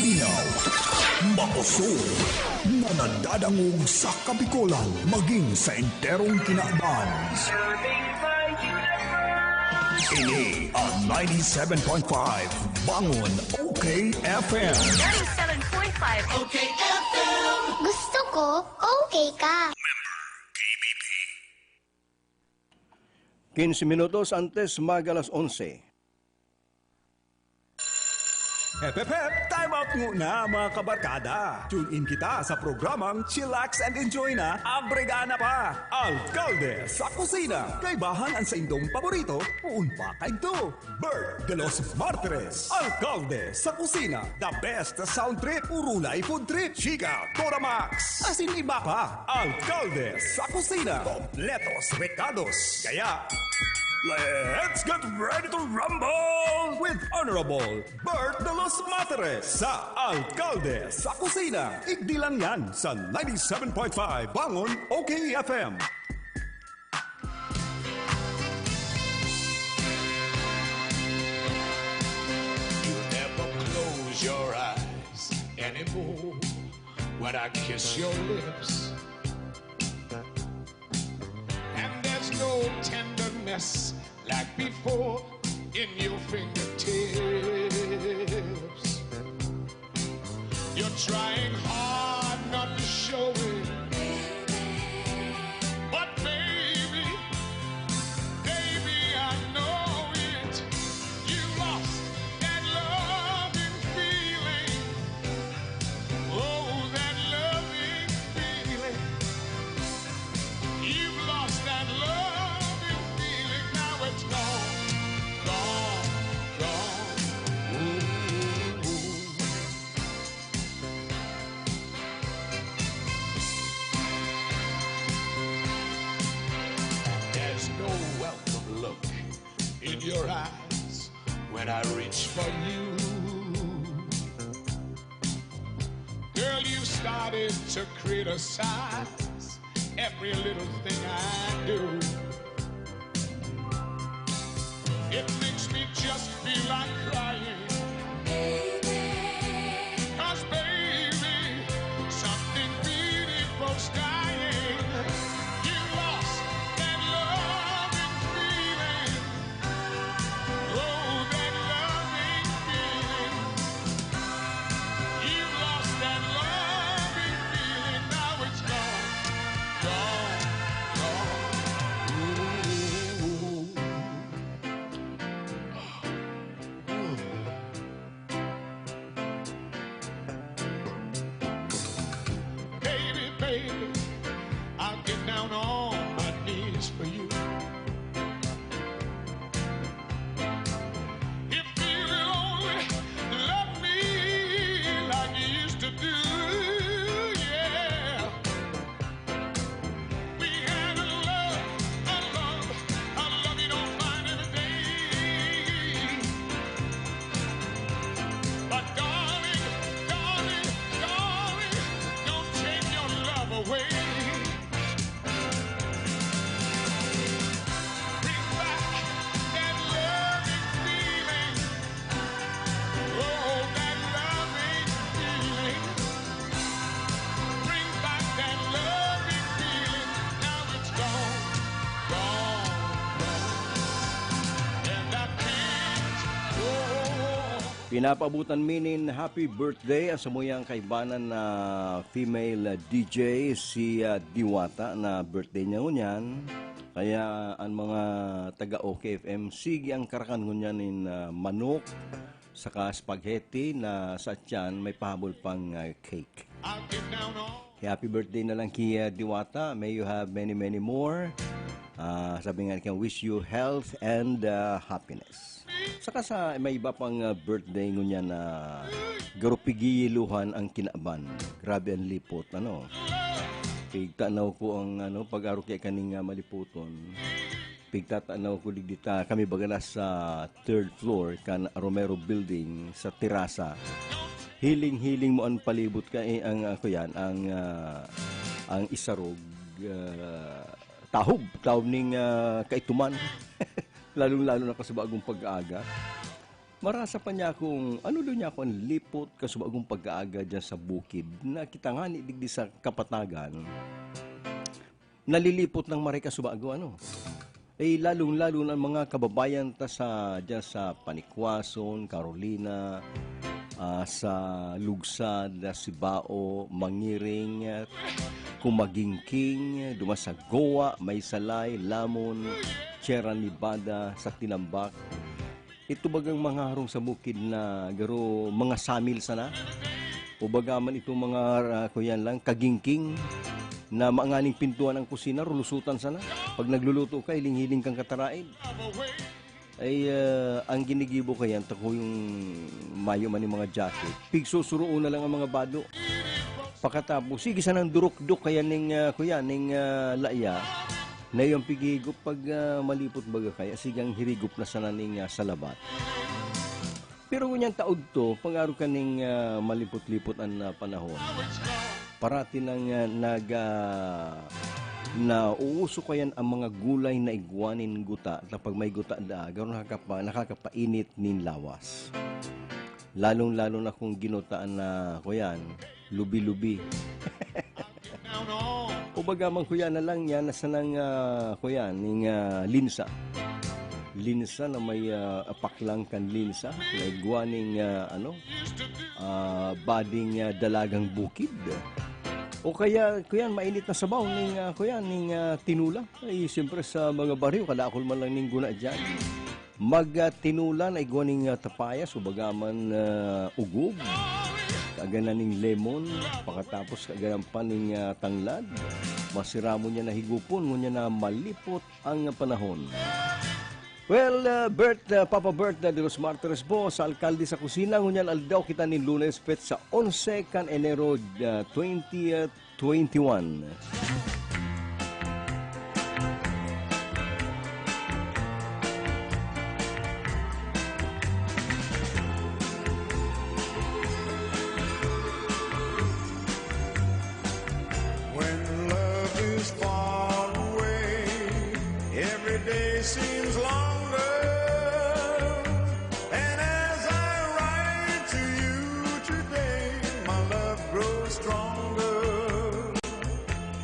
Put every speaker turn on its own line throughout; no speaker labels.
malinaw, makusog, na nadadangog sa Kabikulan maging sa enterong kinaaban. Ini ang 97.5 Bangon OK FM.
97.5
OK FM.
Gusto ko, okay ka.
15 minutos antes mag-alas 11.
Hep, time out muna mga kabarkada. Tune in kita sa programang Chillax and Enjoy na Abregana pa. Alcalde sa kusina. Kay bahan ang sa indong paborito, uun pa kay to. Bert de los Martires. Alcalde sa kusina. The best sound trip, urulay food trip. Chika, Tora Max. Asin iba pa. Alcalde sa kusina. Kompletos recados. Kaya, let's get ready to rumble with Honorable Bert de los Martires sa Alcalde sa Kusina. Igdi lang yan sa 97.5 Bangon OK FM.
You never close your eyes anymore when I kiss your lips. And there's no tenderness like before in your fingertips. You're trying hard not to show it, but baby, I know it. You lost that loving feeling. Oh, that loving feeling. You've lost that loving feeling. Now it's gone, gone, gone. Ooh, ooh. There's no welcome look in your eyes when I reach for you. Girl, you started to criticize every little thing I do. It makes me just feel like crying. 'Cause baby, something beautiful's dying. You lost that loving feeling. Oh, that loving feeling. You lost that loving feeling. Now it's gone, gone, gone. Ooh. Baby, baby, I'll get down on my knees for you. If you will only love me like you used to do, yeah. We had a love you don't find every day. But darling, darling, darling, don't take your love away. Bring back that loving feeling. Oh, that loving feeling. Bring back that loving feeling. Now it's gone, gone, gone. And I can't go on.
Pinapabutan minin happy birthday sa muyang kaibanan na female DJ si Diwata na birthday niya ngunyan. Kaya ang mga taga OKFM sige ang karakan ngunyan in manok saka spaghetti na sa tiyan may pahabol pang cake.
I'll get down on.
Happy birthday na lang kay Diwata. May you have many many more. Sabi nga can wish you health and happiness. Saka sa may iba pang birthday ngunyan na garupigiluhan ang kinaaban. Grabe ang lipot ano. Pigtanaw ko ang pag-aro kay kaning maliputon. Pigtatanaw ko digdita kami bagala sa third floor kan Romero Building sa terasa. Hiling-hiling mo ang palibot ka ang ako yan ang isarog tahob ning kaituman. Lalo-lalo na sa bagong pag-aaga. Marasa pa niya kung ano doon niya akong lipot kasubagong pag-aaga dyan sa bukid na kita nga ni digdi sa kapatagan. Nalilipot ng maray kasubago ano. Lalong-lalo ng mga kababayan ta dyan sa Panikwason, Carolina, sa Lugsad, Sibao, Mangiring, Kumagingking, Dumasagoa, Maysalay, Lamon, Sierra Nevada, sa Tinambak. Ito bagang mga harong sa bukid na garo mga samil sana. O bagaman itong mga kuyan lang, kagingking na maangaling pintuan ng kusina, rulusutan sana. Pag nagluluto ka, hiling-hiling kang kataraid. Ay ang ginigibo kayan, tako yung mayo man yung mga jacket. Pigsusuroon na lang ang mga bado. Pakatapos, sige sanang durok-duk kaya ning laya. Na yung pigigop pag malipot baga kaya, sigang hirigop na sana ning salabat. Pero kunyan taod to, pangaro ka ning malipot-lipot ang panahon. Parati nang na uuso ko yan ang mga gulay na igwanin guta at pag may guta da, gano'n nakakapainit nin lawas. Lalong-lalo na kung ginutaan na kuyan, lubi-lubi. O bagaman kuya na lang yan, nasa nang kuya, ning linsa. Linsa na may paklang kan linsa, na igwaning bading dalagang bukid. O kaya kuya, mainit na sabaw ning kuya, ning tinula. Ay siyempre sa mga bariw, kadakol man lang ning guna dyan. Tinula na igwaning tapayas, o bagaman ugog. Kaganan ng lemon, pagkatapos kaganan pa ng tanglad, masiramo niya na higupon, ngunya na malipot ang panahon. Well, Papa Bert de los Martires po, sa alkalde sa kusina, ngunya aldaw kita ni Lunes Pet sa 11 kan Enero 2021.
Seems longer, and as I write to you today, my love grows stronger.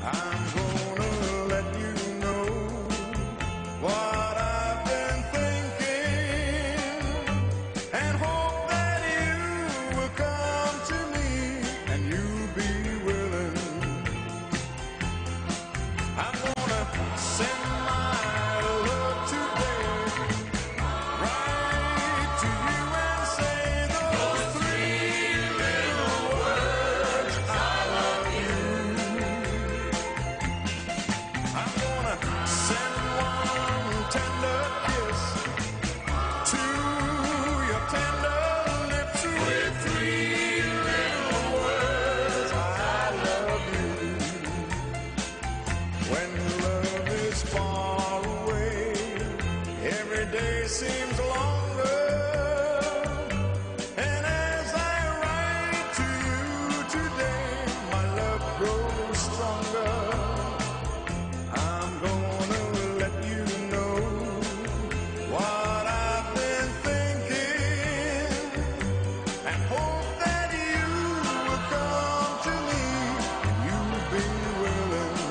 I'm gonna let you know what I've been thinking, and hope that you will come to me and you'll be willing. I'm gonna send seems longer, and as I write to you today, my love grows stronger. I'm gonna let you know what I've been thinking, and hope that you will come to me and you'll be willing.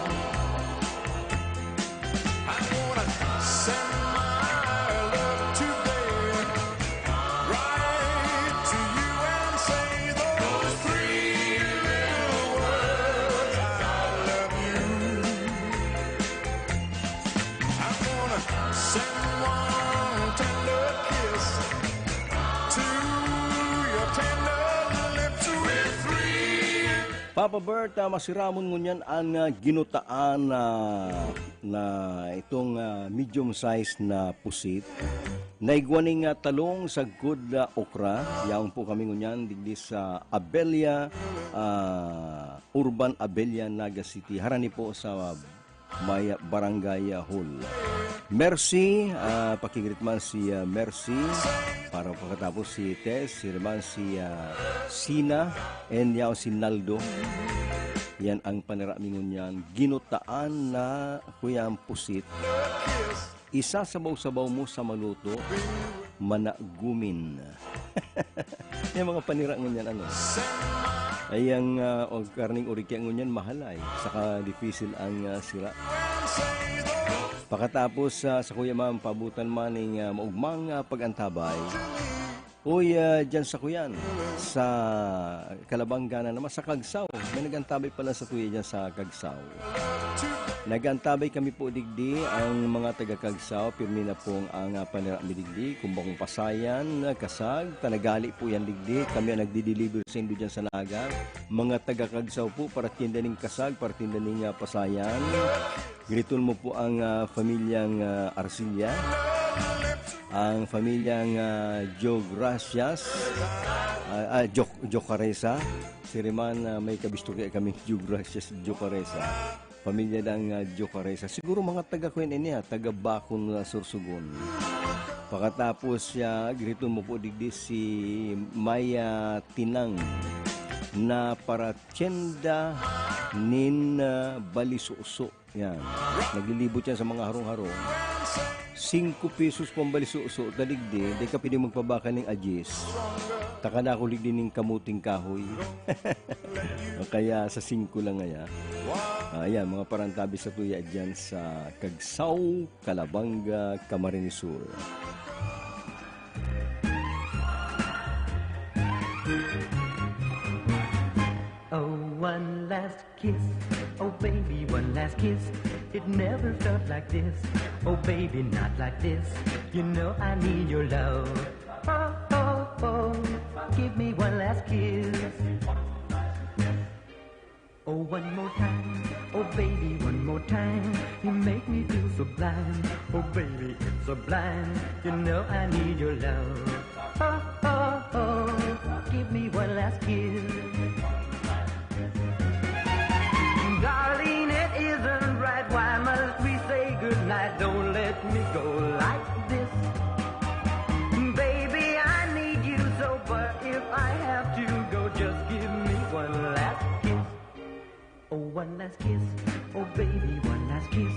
I'm gonna send
Papa Bert, masiramon ngunyan ang ginutaan na itong medium size na pusit. Naigwaning talong sa good okra. Yaon po kami ngunyan digdi sa Abelia, Urban Abelia, Naga City. Harani po sa may barangay hall. Mercy, pakigrit man si Mercy. Para pagkatapos si Tess, si Reman, si Sina, and yaw si Naldo. Yan ang paniramingon yan. Ginutaan na kuyang pusit. Isasabaw-sabaw mo sa maluto. managumin. Yung mga panira ngunyan ano. Ay ang karning urikya ngunyan mahalay. Saka difficile ang sira. Pakatapos sa kuya ma'am pabutan maning maugmang pagantabay. Uy, dyan sa kuyan, sa Kalabangga na naman, sa Kagsaw. May nagantabay pala sa tuya dyan sa Kagsaw. Nagantabay kami po digdi ang mga taga-Kagsaw. Pirmi na pong ang panirami digdi. Kumbang Pasayan, Kasag, Tanagali po yan digdi. Kami ang nagdi-deliver sa Indo dyan sa Naga. Mga taga-Kagsaw po para tindaning Kasag, para tindaning Pasayan. Gritun mo po ang pamilyang Arcilla. Ang pamilyang Joe Gracias, Joe Caresa, si Riman may kabisto kaya kami Joe Gracias, Joe Caresa, pamilya ng Joe Caresa. Siguro mga taga-Queen niya, taga-Bakon Sursugon. Pagkatapos grito mo po digdi si Maya Tinang na para tiyenda nin Balisuso. Yan. Naglilibot yan sa mga harong-harong. 5 pesos pambaliso-so daligdi, di ka pwede magpabaka ng ajis. Taka na ako ligdi ng kamuting kahoy. Kaya sa 5 lang ngaya. Ayan, mga parantabi sa tuya dyan sa Kagsaw, Kalabanga, Camarines Sur.
Oh, one last kiss. Oh, baby, one last kiss. It never felt like this. Oh, baby, not like this. You know I need your love. Oh, oh, oh. Give me one last kiss. Oh, one more time. Oh, baby, one more time. You make me feel so blind. Oh, baby, it's sublime. You know I need your love. Oh, oh, oh. Give me one last kiss. Darling, it isn't right. Why must we say goodnight? Don't let me go like this. Baby, I need you so, but if I have to go, just give me one last kiss. Oh, one last kiss. Oh, baby, one last kiss.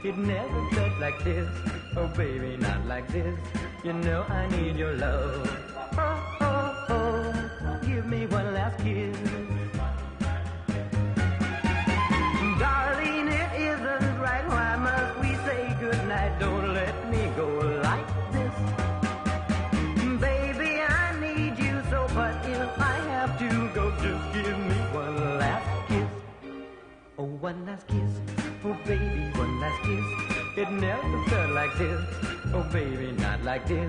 It never felt like this. Oh, baby, not like this. You know I need your love. Oh, oh, oh. Give me one last kiss. Darling, it isn't right. Why must we say goodnight? Don't let me go like this. Baby, I need you so, but if I have to go, just give me one last kiss. Oh, one last kiss. Oh, baby, one last kiss. It never felt like this. Oh, baby, not like this.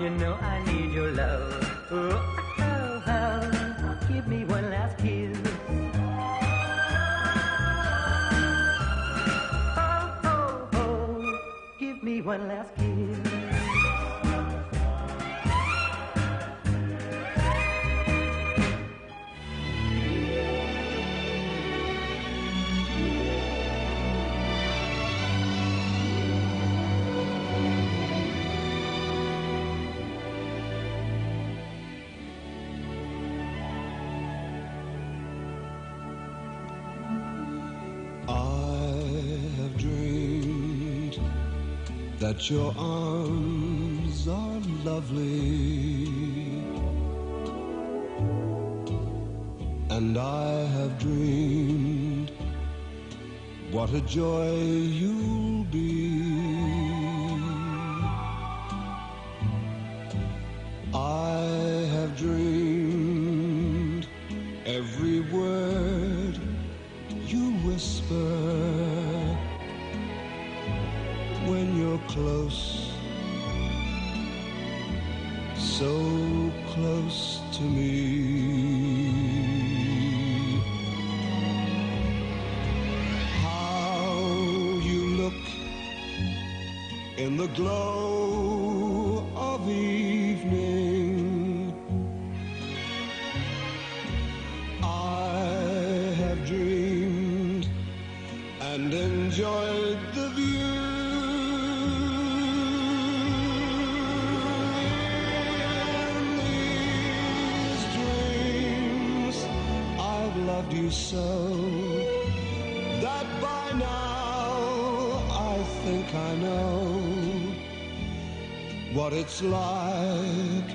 You know I need your love. Oh, oh, oh. Give me one last kiss. Me one last kiss.
That your arms are lovely, and I have dreamed what a joy you'll be. I have dreamed every word you whisper when you're close, so close to me. How you look in the glow of evening. I have dreamed and enjoyed the view. You so that by now I think I know what it's like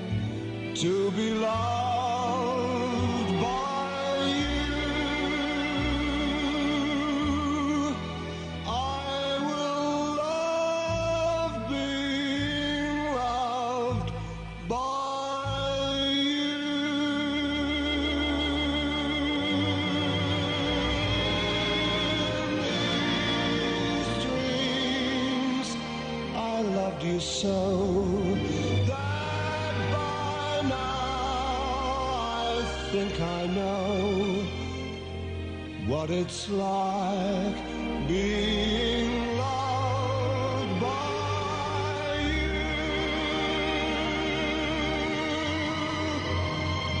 to be loved by you. I will love being loved by you. These dreams, I loved you so that by now I think I know what it's like being loved by you.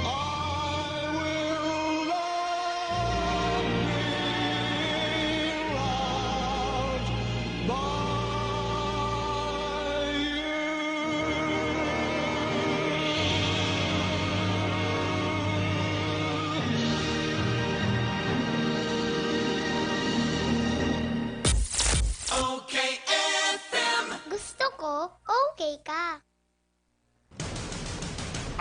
I will love being loved by
Gusto ko, okay ka.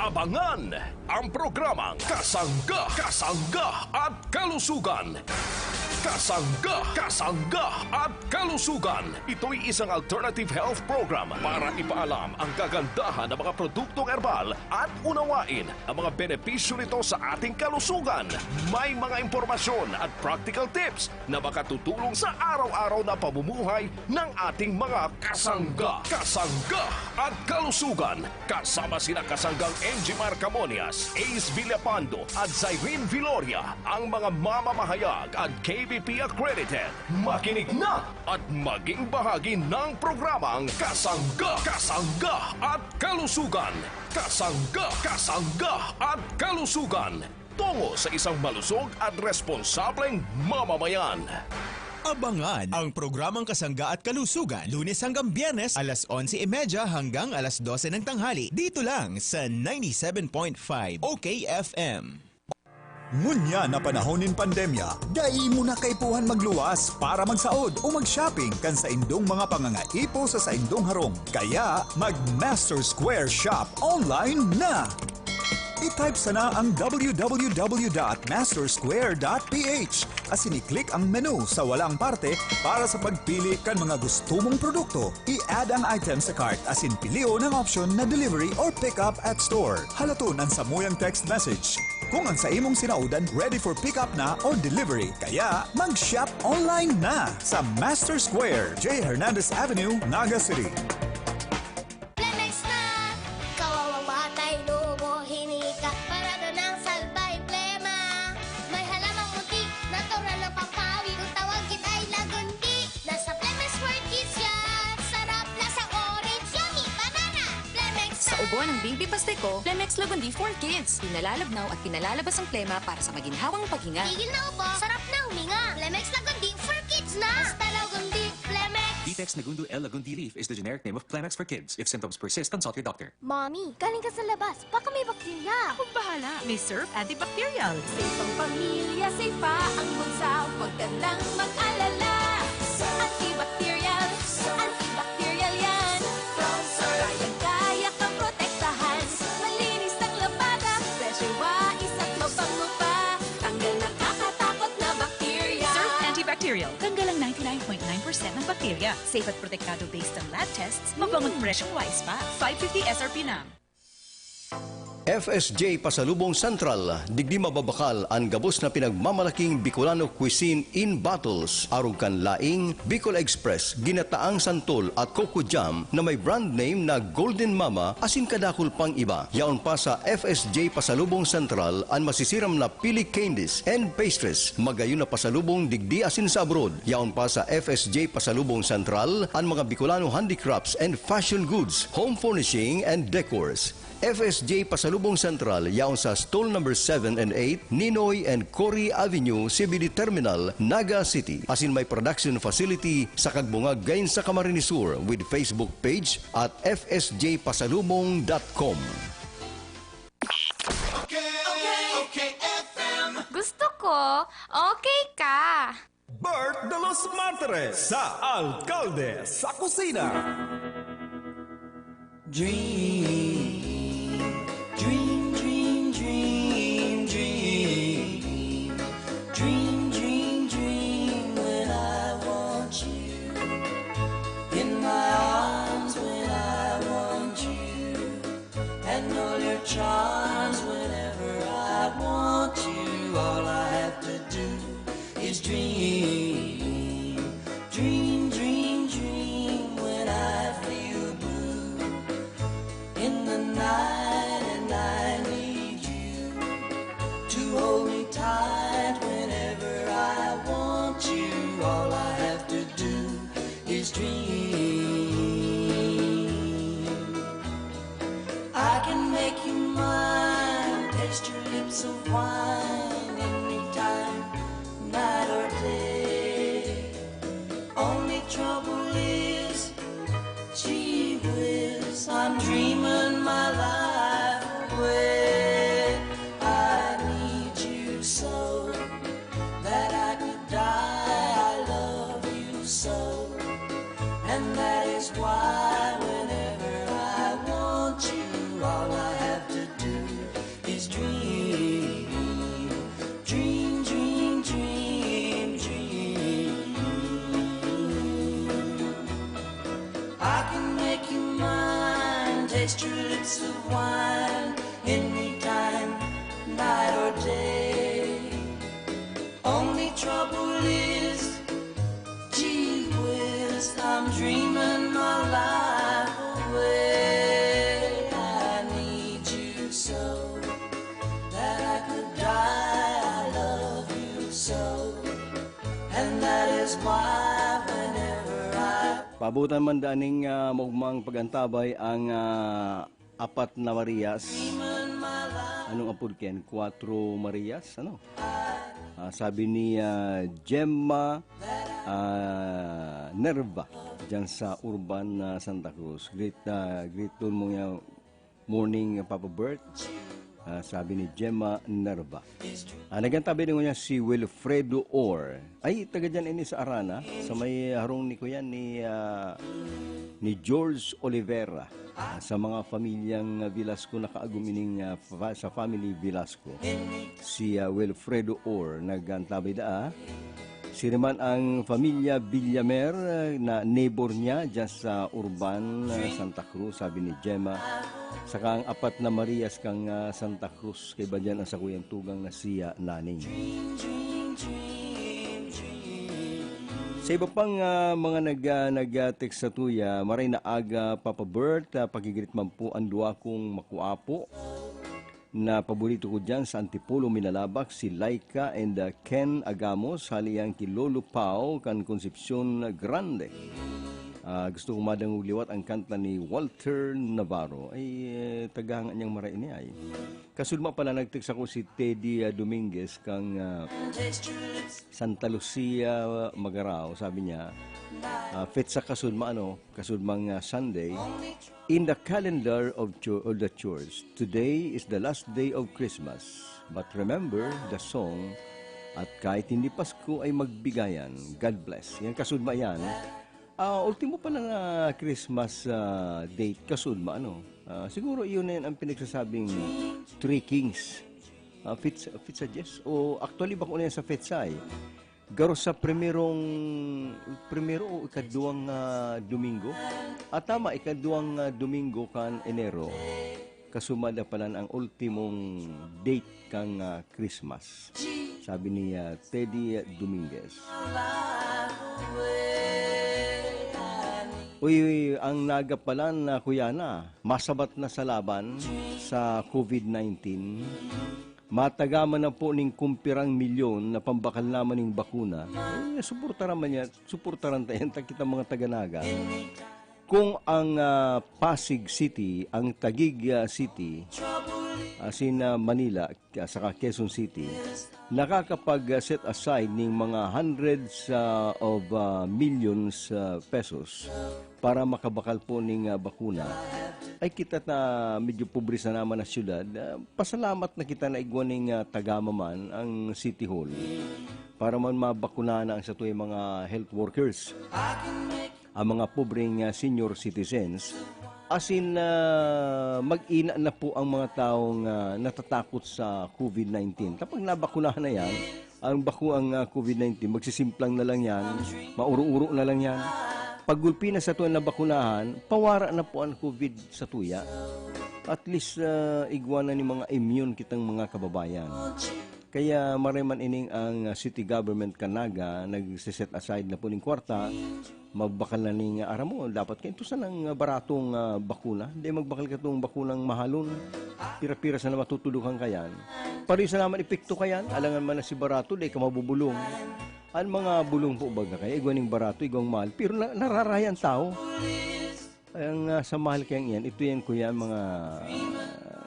Abangan ang programang Kasangga, Kasangga at Kalusugan. Kasangga, Kasangga at Kalusugan. Ito'y isang alternative health program para ipaalam ang kagandahan ng mga produktong herbal at unawain ang mga benepisyo nito sa ating kalusugan. May mga impormasyon at practical tips na makatutulong sa araw-araw na pamumuhay ng ating mga kasangga. Kasangga at Kalusugan. Kasama sina kasanggang Angie Marcamonias, Ace Villapando at Zyrene Viloria, ang mga mamamahayag at KBP accredited. Makinig na at maging bahagi ng programang Kasangga, Kasangga at Kalusugan. Kasangga, Kasangga at Kalusugan. Tungo sa isang malusog at responsableng mamamayan.
Abangan ang programang Kasangga at Kalusugan, Lunes hanggang Biyernes, alas 11:30 hanggang alas 12 ng tanghali. Dito lang sa 97.5 OKFM.
Ngunya na panahonin pandemya, dai mo na kaipuhan magluwas para magsaod o mag-shopping kan sa indong mga pangangaipo sa indong harong. Kaya mag-Master Square Shop online na! I-type sana ang www.mastersquare.ph as ini-click ang menu sa walang parte para sa pagpili kan mga gusto mong produkto. I-add ang item sa cart as in pilio ng option na delivery or pick up at store. Halaton ang samuyang text message kung ang sa imong sinaudan ready for pick up na or delivery. Kaya mag-shop online na sa Master Square, J. Hernandez Avenue, Naga City.
Plemex na! Kawawang batay, lubo, hinika, para doon ang salbay, plema. May halamang munti, natural ng pampawi, kung tawagin ay lagundi. Nasa Plemex World Kids yan, sarap lasa orange, yummy, banana. Plemex na!
Sa ubo ng Baby Pasteco, Plemex Lagundi for Kids. Pinalalabnaw at pinalalabas ang plema para sa maginhawang paghinga.
Tigil na ubo, sarap na huminga. Plemex Lagundi for Kids na! Basta Lagundi, Plemex!
Vitex Nagundu L. Lagundi Leaf is the generic name of Plemex for kids. If symptoms persist, consult your doctor.
Mommy, galing ka sa labas. Baka may bakterya.
Akong bahala. May Surf Antibacterial.
Safe ang pamilya, safe pa ang bunsa. Huwag ka nang mag-alala. Antibacterial, antibacterial yan. Kayang-kaya kang protektahan. Malinis ang labada. Fresh wais at mabango pa. Tanggal na kakatakot na bakterya.
Surf Antibacterial. Tanggal ang 99.9% ng bakterya. Safe at protektado based on lab tests. Mabangon fresh wise pa. 550 SRP na.
FSJ Pasalubong Central, digdi mababakal ang gabos na pinagmamalaking Bicolano cuisine in bottles. Arog kan laing, Bicol Express, ginataang santol at coco jam na may brand name na Golden Mama asin kadakol pang iba. Yaon pa sa FSJ Pasalubong Central ang masisiram na pili candies and pastries. Magayon na pasalubong digdi asin sa abroad. Yaon pa sa FSJ Pasalubong Central ang mga Bicolano handicrafts and fashion goods, home furnishing and decors. FSJ Pasalubong Central, yaon sa stall number 7 and 8, Ninoy and Cory Avenue, CBD Terminal, Naga City. Asin may production facility sa Kagbungag gayon sa Camarines Sur with Facebook page at fsjpasalubong.com.
Gusto ko, okay ka.
Bert de los Martires sa Alcalde sa Kusina.
Dream, dream, dream, dream, dream. Dream, dream, dream when I want you. In my arms when I want you. And all your charms whenever I want you. All I have to do is dream. Dream, dream, dream when I feel blue in the night and I need you to hold me tight whenever I want you. All I have to do is dream. I can make you mine, taste your lips of wine anytime, night or day. Only trouble is, gee whiz, I'm dreaming my life away. I need you so that I could die. I love you so, and that is why whenever I want you, all I have to do is dream. Dream, dream, dream, dream. I can make you mine, taste your lips of wine anytime, night or day. Only trouble is, gee whiz, I'm dreaming my life away. I need you so that I could die. I love you so, and that is why whenever I
Pabutan man daning mugmang pagantabay ang apat na Marias. Anong apod ken? 4 Marias? Ano? Sabi ni Gemma Nerva dyan sa Urban Santa Cruz. Great tune mo yung morning Papa Bert. Sabi ni Gemma Nerva. Nagantabi din niya si Wilfredo Orr. Ay, taga dyan ini sa Arana. Sa may harong ni Kuya ni George Olivera. Sa mga pamilyang Velasco nakaagumining sa family Velasco. Si Wilfredo Orr nagantabi da. Si naman ang pamilya Villamer na neighbor niya dyan sa Urban Santa Cruz. Sabi ni Gemma. Saka ang apat na Marias kang Santa Cruz kay ba dyan ang sa kuyang tugang na siya naning. Sa iba pang mga nag-text sa tuya, maray na aga Papa Bert, pagigrit man po ang duwa kong makuapo na paborito ko dyan sa Antipolo, Minalabak, si Laika and Ken Agamos, haliyang ki Lolo Pao, kan Concepcion Grande. Gusto ko madangog liwat ang kanta ni Walter Navarro. Ay, tagahangan niyang maray niya ay. Kasulma pala nag-text ako si Teddy Dominguez kang Santa Lucia, Magarao. Sabi niya, fit sa kasulmang Sunday, in the calendar of the church, today is the last day of Christmas. But remember the song, at kahit hindi Pasko ay magbigayan. God bless. Yan kasulma yan. Ultimo pa lang Christmas date, kasulma, siguro yun na yun ang pinagsasabing Three Kings. Fitsa Jess? O actually, bako na yan sa Fitsa eh. Garo sa primero o ikaduang Domingo. Tama, ikaduang Domingo kan Enero. Kasumada pala ang ultimong date kang Christmas. Sabi ni Teddy Dominguez. Uy, ang nagapalan na Kuyana, masabat na sa laban sa COVID-19. Matagaman na po ning kumpirang milyon na pambakal naman ng bakuna. Suportaran man yan, suportaran tayo kita mga taganaga. Kung ang Pasig City, ang Taguig City, asin Manila, saka Quezon City, nakakapag-set aside ng mga hundreds of millions pesos para makabakal po ng bakuna, ay kita na medyo pobresa naman na syudad. Pasalamat na kita na igwaning tagamaman ang City Hall para man mabakuna na ang sa tuwing mga health workers, ang mga pobreng senior citizens, As in, mag-ina na po ang mga taong natatakot sa COVID-19. Kapag nabakunahan na yan, ang COVID-19, magsisimplang na lang yan, mauro-uro na lang yan. Paggulpi na sa tuwan na bakunahan, pawara na po ang COVID sa tuya. At least, igwa na ni mga immune kitang mga kababayan. Kaya mariman ining ang city government Kanaga nag-set aside na po ng kwarta, magbakal na ning aramo. Dapat kayo ito sanang baratong bakuna. Hindi magbakal ka itong bakunang mahalon. Pira-pira sana matutudukan kayan. Pari sa naman epekto kayan, alangan man na si barato, di ka mabubulong. Ang mga bulong po baga kaya, igwaning barato, igwang mahal. Pero nararayan tao. Ang sa mahal kayang yan, ito yan kuya, mga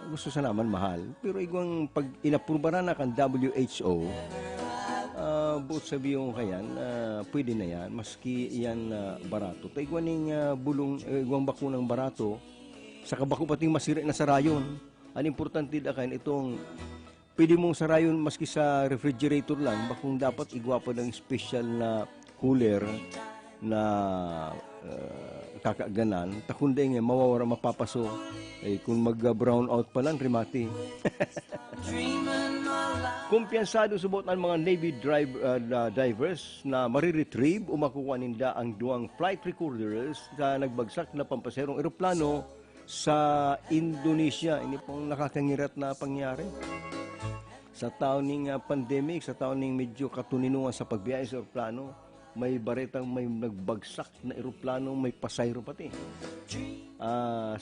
gusto sa naman mahal. Pero igwang pag inaprubara na kan WHO, buot sabi yung kayan, pwede na yan, maski yan barato. Ta igwaning bulong, igwang bakunang barato, sa kabako pating masira na sarayon. Ang importante da kayan, itong pwede mong sarayon maski sa refrigerator lang, bakong dapat igwa pa ng special na cooler na kakaganan, takunday nga mawawara mapapaso. Eh, kung mag-brown out pa lang, rimati. Kumpiyansado subot ang mga Navy divers na mariretrieve o makukuha ninda ang duwang flight recorders na nagbagsak na pampaserong eroplano sa Indonesia. Ini pong nakakangirat na pangyari. Sa taon ng pandemic, sa taon ng medyo katuninungan sa pagbiyahe sa eroplano, may baretang may nagbagsak na eroplano, may pasayro pati.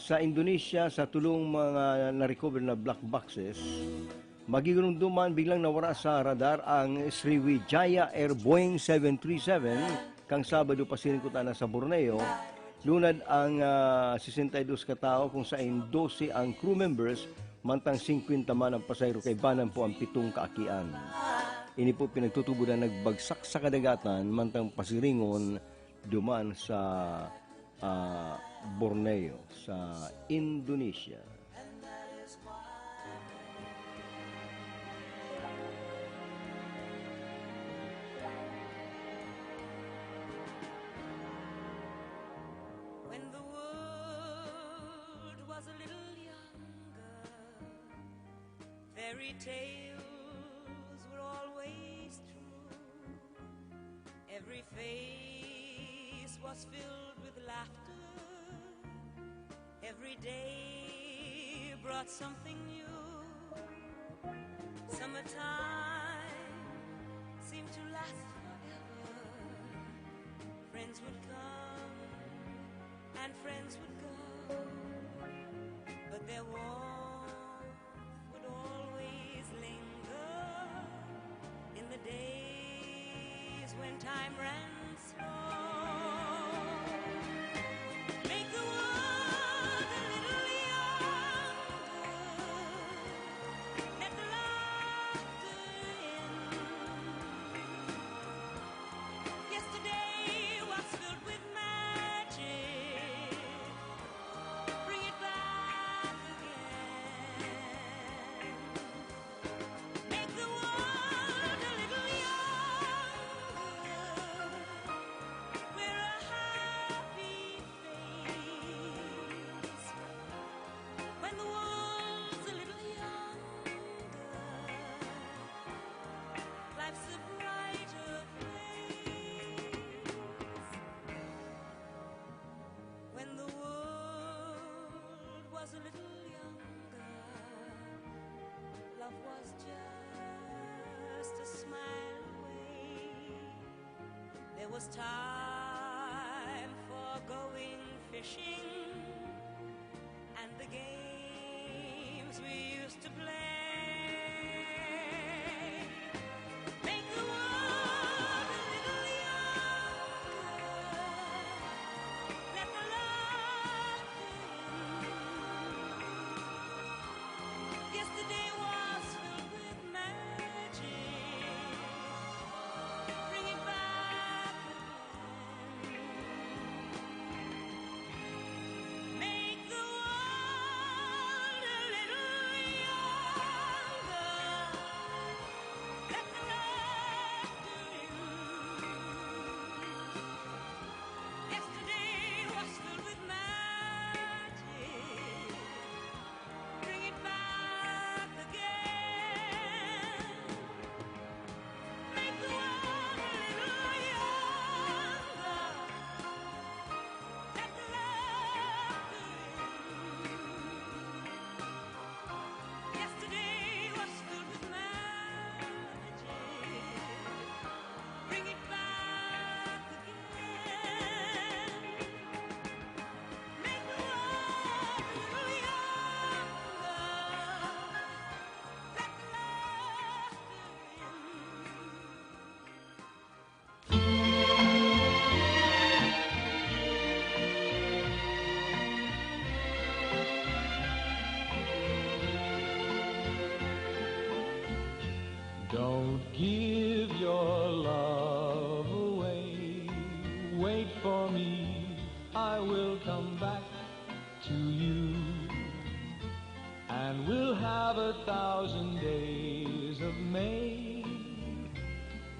Sa Indonesia, sa tulong mga na-recover na black boxes, magigulunduman biglang nawara sa radar ang Sriwijaya Air Boeing 737 kang Sabado pasirikutan na sa Borneo. Lunad ang 62 katao kung saan 12 ang crew members, mantang 50 man ang pasayro kay banan po ang 7 kaakian. Ini po pinagtutubo na nagbagsak sa kadagatan, mantang pasiringon duman sa Borneo, sa Indonesia.
When the world was a little younger, fairy tales were always true. Every face was filled with laughter. Every day brought something new. Summertime seemed to last forever. Friends would come and friends would go, but their warmth would always linger in the days when time ran slow. Make the world a little younger, let the laughter in. Yesterday was filled with magic. Bring it back again. Make the world a little younger. Wear a happy face. When the world's a little younger, life's a brighter place. When the world was a little younger, love was just a smile away. There was time for going fishing and the games we used to play. Make the world a little younger. Let the laughter in. Yesterday was filled with magic. Bring it back again. Make the world a little younger.
give your love away. Wait for me, I will come back to you. And we'll have 1,000 days of May.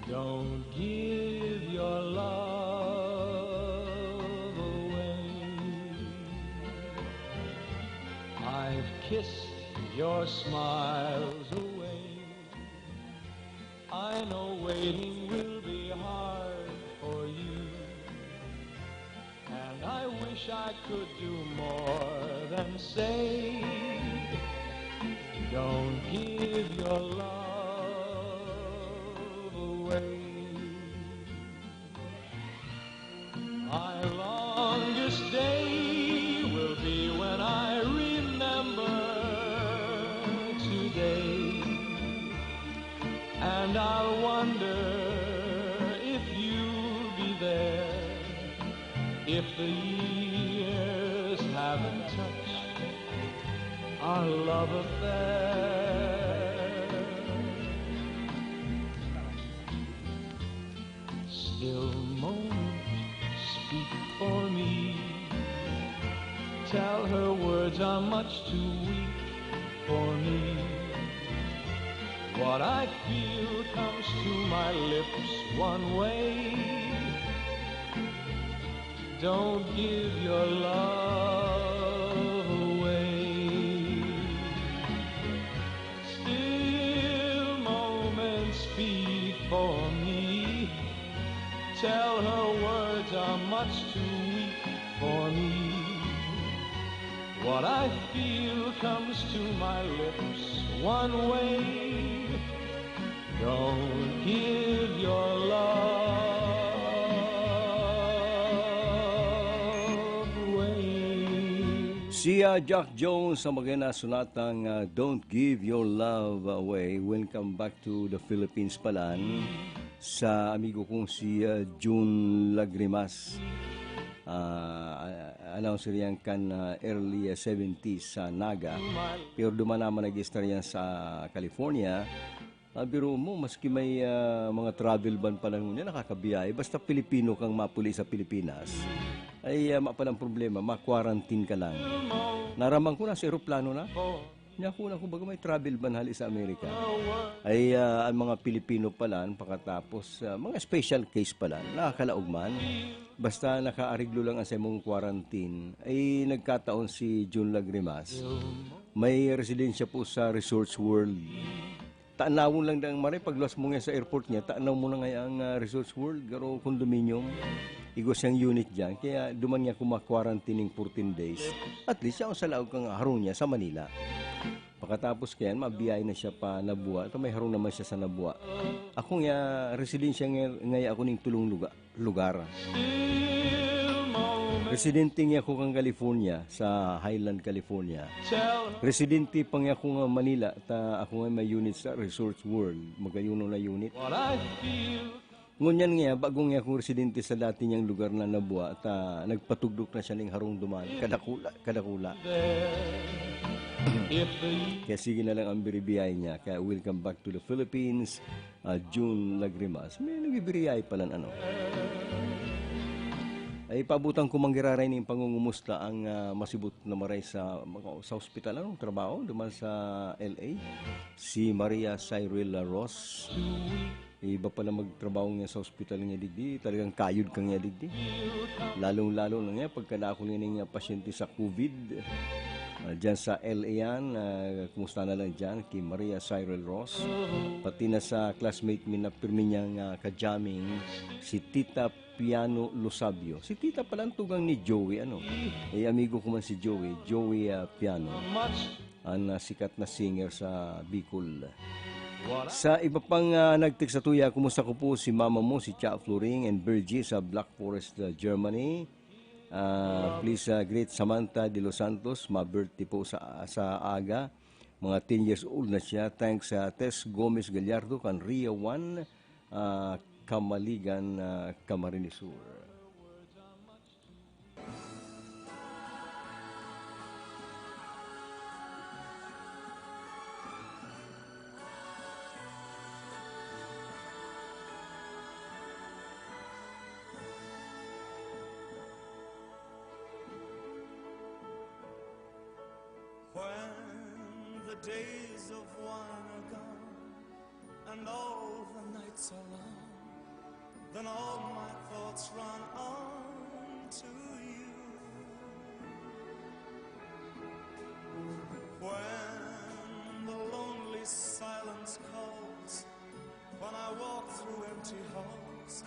Don't give your love away. I've kissed your smiles away. I know waiting will be hard for you. And I wish I could do more than say, don't give your love away. My longest day will be when I remember today, and I'll wonder if you'll be there, if the years haven't touched our love affair. Still moment, speak for me. Tell her words are much too weak for me. What I feel comes to my lips one way. Don't give your love away. Still moments speak for me. Tell her words are much too weak for me. What I feel comes to my lips one way. Don't give your love away.
Si Jack Jones ang mga nasunatang Don't Give Your Love Away. Welcome back to the Philippines palan sa amigo kong si June Lagrimas. Announcer yan kan early 70s sa Naga. Pero duman naman nag-star yan sa California. Biro mo, maski may mga travel ban pa lang niya, nakakabiyay. Basta Pilipino kang mapuli sa Pilipinas, ay mapalang problema, ma-quarantine ka lang. Naramang ko na sa aeroplano na. Nakuna ko baga may travel ban hali sa Amerika. Ay ang mga Pilipino palan, pakatapos mga special case palan, nakakalaog man. Basta nakaariglo lang ang sa mong quarantine, ay nagkataon si June Lagrimas. May residensya po sa Resorts World. Taanawon lang dang maray, pagluwas mo nga sa airport niya, taanaw mo na nga ang Resorts World, garo condominium. Igos yung unit dyan, kaya duman niya kuma-quarantining 14 days. At least siya ang sa laog kang harong niya sa Manila. Pagkatapos kaya, mabiyay na siya pa Nabua. Ito may harong naman siya sa Nabua. Ako nga, residensya nga ako ning tulong lugar. Residente nga ako kang California, sa Highland, California. Residente pang ako nga Manila, ta ako nga may unit sa Resorts World. Magayuno na unit. Ngunyan nga, bagong nga akong residente sa dati niyang lugar na Nabua, ta nagpatugdok na siya ning harong duman. Kadakula. Kaya sige na lang ang biribiyay niya. Kaya welcome back to the Philippines, June Lagrimas. May nagbibiriyay palan ano. Ay pabutang ko manggiraray ng pangungumusta ang masibut na maray sa ospital, anong trabaho duman sa LA, si Maria Cyril Ross. Iba pala magtrabaho niya sa ospital niya digdi, talagang kayod kang niya digdi. Lalong-lalo na niya pagka na ako niya pasyente sa COVID. Diyan sa LA yan, kumusta na lang dyan kay Maria Cyril Ross. Pati na sa classmate mi na pirmi niyang kajamming, si Tita Piano Losabio. Si Tita pala ang tugang ni Joey, ano? Amigo ko man si Joey Piano. Ang sikat na singer sa Bicol. Sa iba pang nag-text sa tuya, kumusta ko po si mama mo, si Cha Floring and Bergie sa Black Forest, Germany. Please greet Samantha de Los Santos, ma-birthday po sa aga. Mga 10 years old na siya. Thanks sa Tess Gomez Gallardo, kan Ria 1, Kamaligan, Camarines Sur.
days of wine are gone, and all the nights are long, then all my thoughts run on to you. When the lonely silence calls, when I walk through empty halls,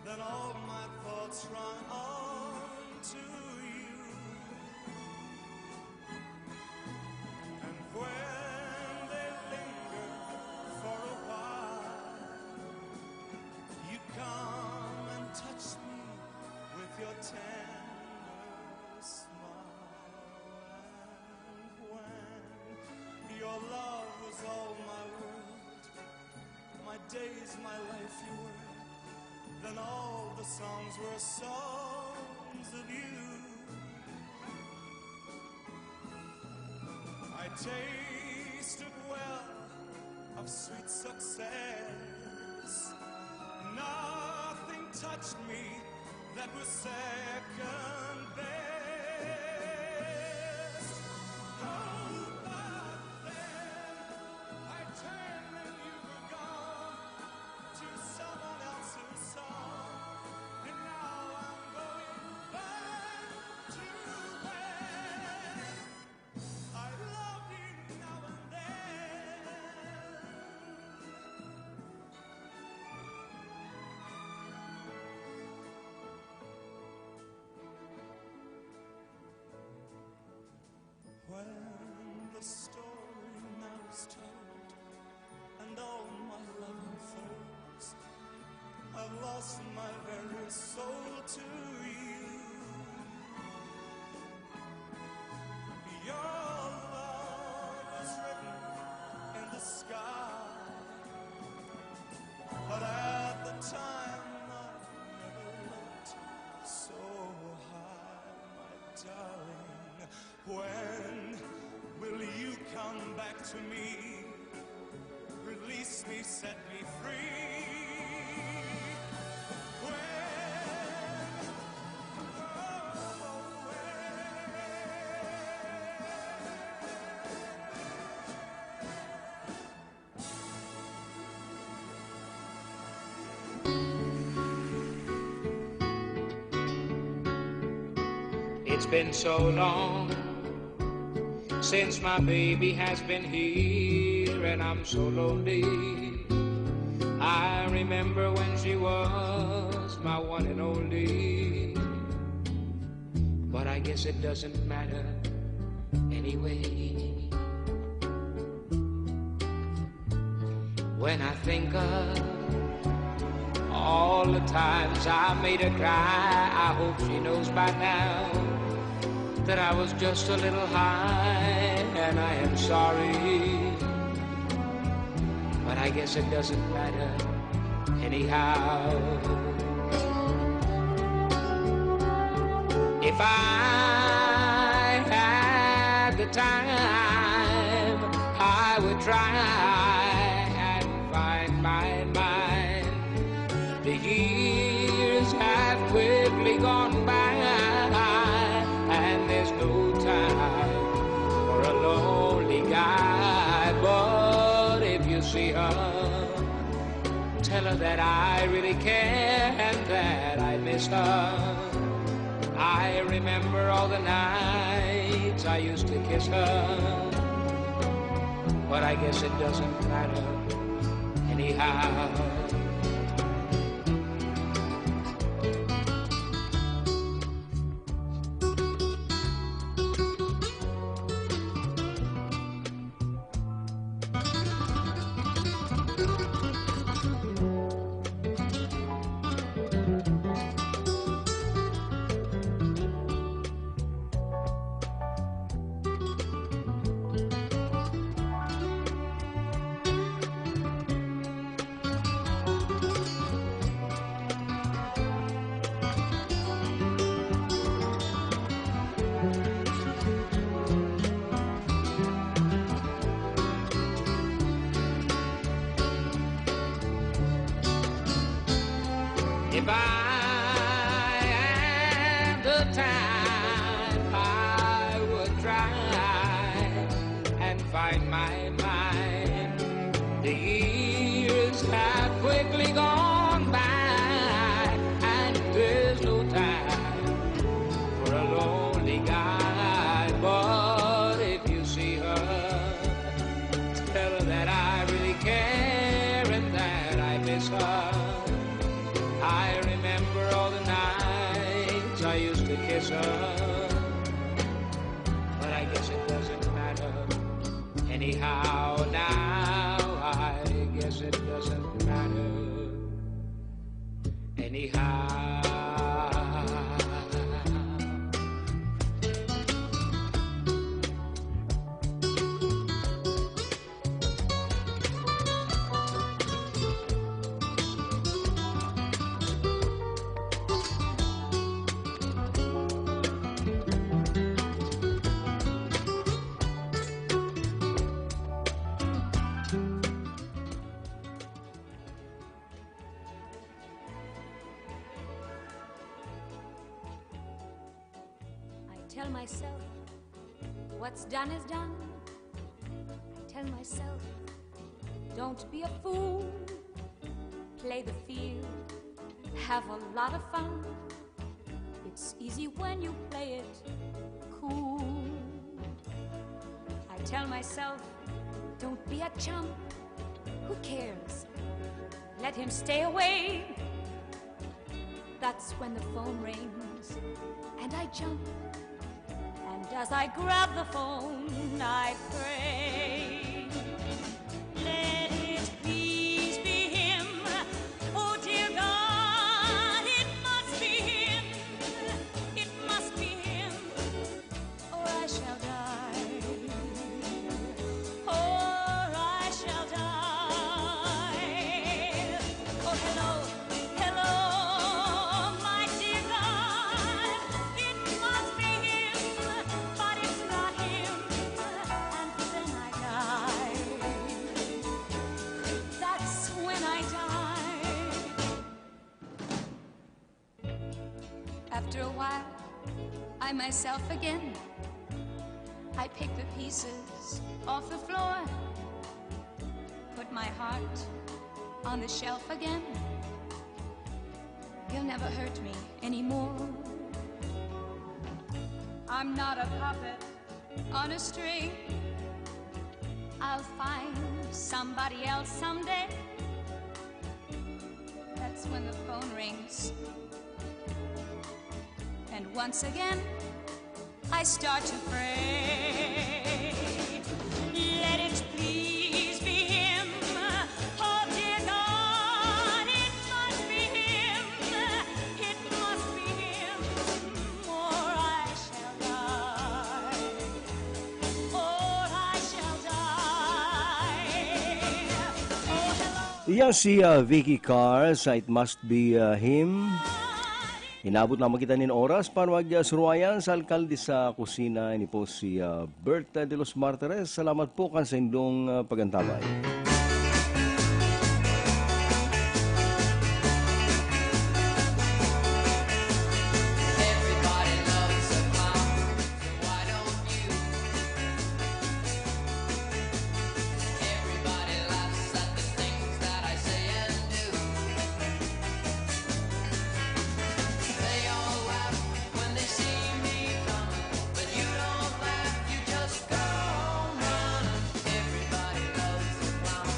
then all my thoughts run on to you. And when they linger for a while, you come and touch me with your tender smile. And when your love was all my world, my days, my life you were, then all the songs were songs of you. I tasted well of sweet success. Nothing touched me that was second best. Oh, but then I turned when you were gone to someone else's song, and now I'm going back to when I loved you now and then. When the story now is told, and all my love unfolds, I've lost my very soul to you. Your love was written in the sky, but at the time I never looked so high, my darling. When will you come back to me? Release me, set me free.
It's been so long since my baby has been here, and I'm so lonely. I remember when she was my one and only, but I guess it doesn't matter anyway. When I think of all the times I made her cry, I hope she knows by now that I was just a little high, and I am sorry, but I guess it doesn't matter anyhow. If I had the time, I would try and find my mind. The years have quickly gone by, and there's no time for a lonely guy. But if you see her, tell her that I really care and that I miss her. I remember all the nights I used to kiss her, but I guess it doesn't matter anyhow. If I had the time, I would try and find my her. I remember all the nights I used to kiss her. But I guess it doesn't matter anyhow now. I guess it doesn't matter anyhow.
Tell myself what's done is done. I tell myself don't be a fool. Play the field, have a lot of fun. It's easy when you play it cool. I tell myself don't be a chump. Who cares? Let him stay away. That's when the phone rings and I jump. And as I grab the phone, I pray, let it please be him. Oh dear God, it must be him. It must be him, or I shall die. Or I shall die. Oh hello, hello, my dear God, it must be him. But it's not him, and then I die. That's when I die. After a while, I myself again. I pick the pieces off the floor, put my heart on the shelf again. He'll never hurt me anymore. I'm not a puppet on a string. I'll find somebody else someday. That's when the phone rings. And once again, I start to pray. Let it please be him. Oh dear God, it must be him. It must be him, or I shall die. Or I shall die. Oh hello.
Yan si Vicky Carr sa It Must Be Him. Inabot naman kita nin oras para mag-suruayan sa alkalde sa kusina. Ini po si Berta de los Martires. Salamat po kan sa indong pagantabay.
Everybody loves a clown, so why don't you? Everybody laughs at the things that I say and do. They all laugh when they see me coming, but you don't laugh, you just go on running. Everybody loves a clown,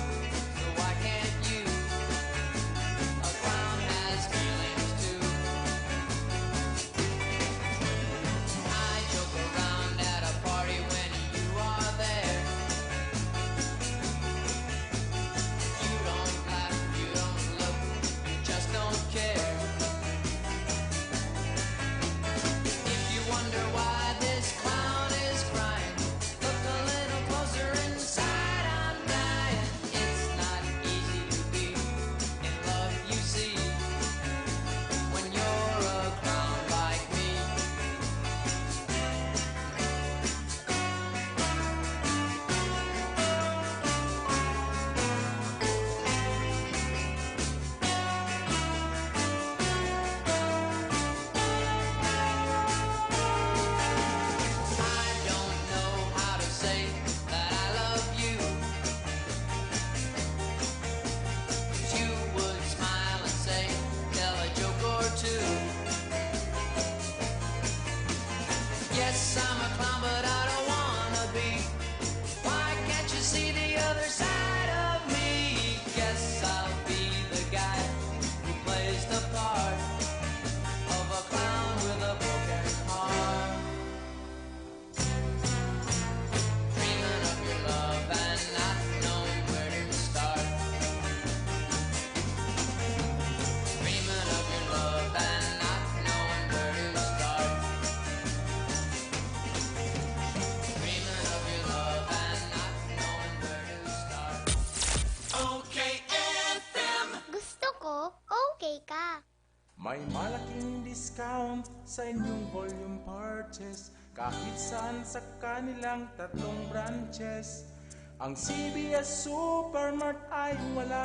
May malaking discount sa inyong volume purchase kahit saan sa kanilang 3 branches. Ang CBS Supermart ay wala